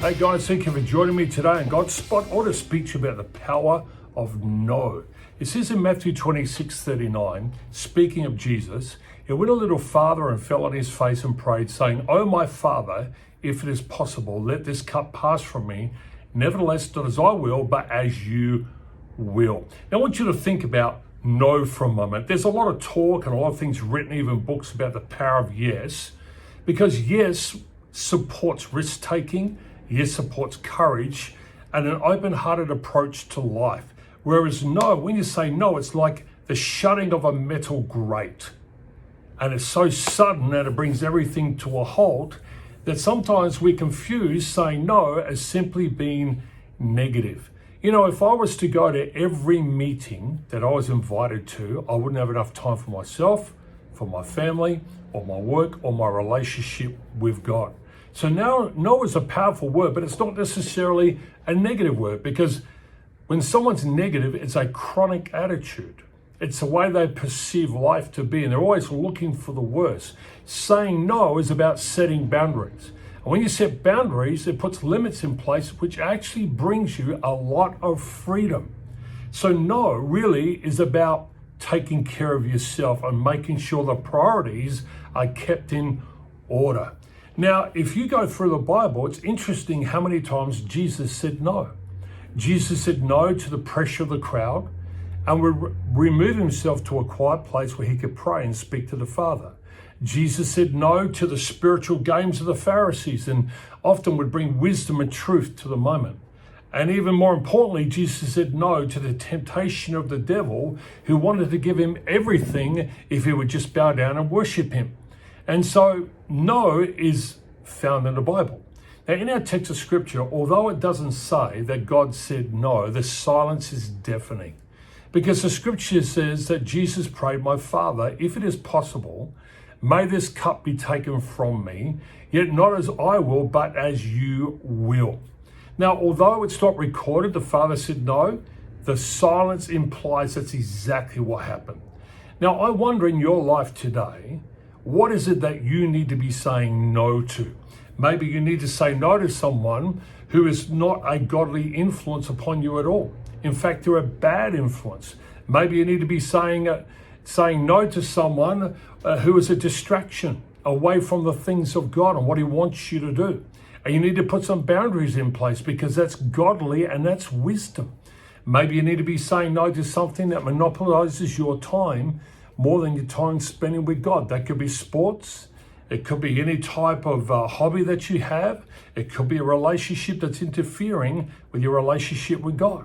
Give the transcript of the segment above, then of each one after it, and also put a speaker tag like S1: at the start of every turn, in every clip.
S1: Hey guys, thank you for joining me today on Godspot. I want to speak to you about the power of no. It says in Matthew 26:39, speaking of Jesus, he went a little farther and fell on his face and prayed, saying, "Oh my Father, if it is possible, let this cup pass from me. Nevertheless, not as I will, but as you will." Now I want you to think about no for a moment. There's a lot of talk and a lot of things written, even books, about the power of yes, because yes supports risk-taking, yes supports courage and an open-hearted approach to life. Whereas no, when you say no, it's like the shutting of a metal grate. And it's so sudden that it brings everything to a halt that sometimes we confuse saying no as simply being negative. You know, if I was to go to every meeting that I was invited to, I wouldn't have enough time for myself, for my family, or my work, or my relationship with God. So now, no is a powerful word, but it's not necessarily a negative word, because when someone's negative, it's a chronic attitude. It's the way they perceive life to be, and they're always looking for the worst. Saying no is about setting boundaries. And when you set boundaries, it puts limits in place, which actually brings you a lot of freedom. So no really is about taking care of yourself and making sure the priorities are kept in order. Now, if you go through the Bible, it's interesting how many times Jesus said no. Jesus said no to the pressure of the crowd and would remove himself to a quiet place where he could pray and speak to the Father. Jesus said no to the spiritual games of the Pharisees and often would bring wisdom and truth to the moment. And even more importantly, Jesus said no to the temptation of the devil, who wanted to give him everything if he would just bow down and worship him. And so no is found in the Bible. Now, in our text of scripture, although it doesn't say that God said no, the silence is deafening. Because the scripture says that Jesus prayed, "My Father, if it is possible, may this cup be taken from me, yet not as I will, but as you will." Now, although it's not recorded, the Father said no, the silence implies that's exactly what happened. Now, I wonder in your life today, what is it that you need to be saying no to? Maybe you need to say no to someone who is not a godly influence upon you at all. In fact, they're a bad influence. Maybe you need to be saying no to someone who is a distraction away from the things of God and what he wants you to do. And you need to put some boundaries in place, because that's godly and that's wisdom. Maybe you need to be saying no to something that monopolizes your time more than your time spending with God. That could be sports. It could be any type of hobby that you have. It could be a relationship that's interfering with your relationship with God.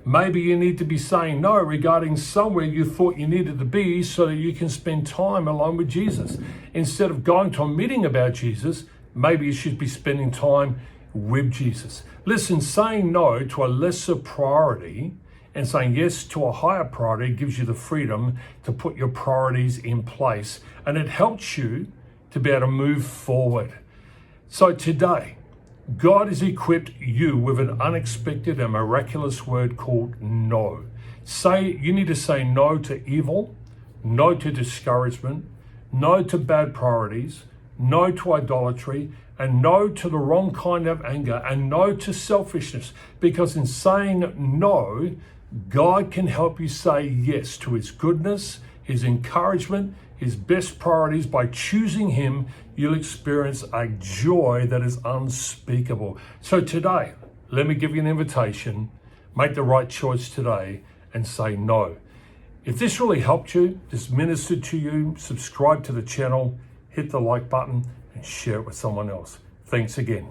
S1: Maybe you need to be saying no regarding somewhere you thought you needed to be so that you can spend time alone with Jesus. Instead of going to a meeting about Jesus, maybe you should be spending time with Jesus. Listen, saying no to a lesser priority and saying yes to a higher priority gives you the freedom to put your priorities in place, and it helps you to be able to move forward. So today, God has equipped you with an unexpected and miraculous word called no. You need to say no to evil, no to discouragement, no to bad priorities, no to idolatry, and no to the wrong kind of anger, and no to selfishness. Because in saying no, God can help you say yes to his goodness, his encouragement, his best priorities. By choosing him, you'll experience a joy that is unspeakable. So today, let me give you an invitation. Make the right choice today and say no. If this really helped you, this ministered to you, subscribe to the channel, hit the like button, and share it with someone else. Thanks again.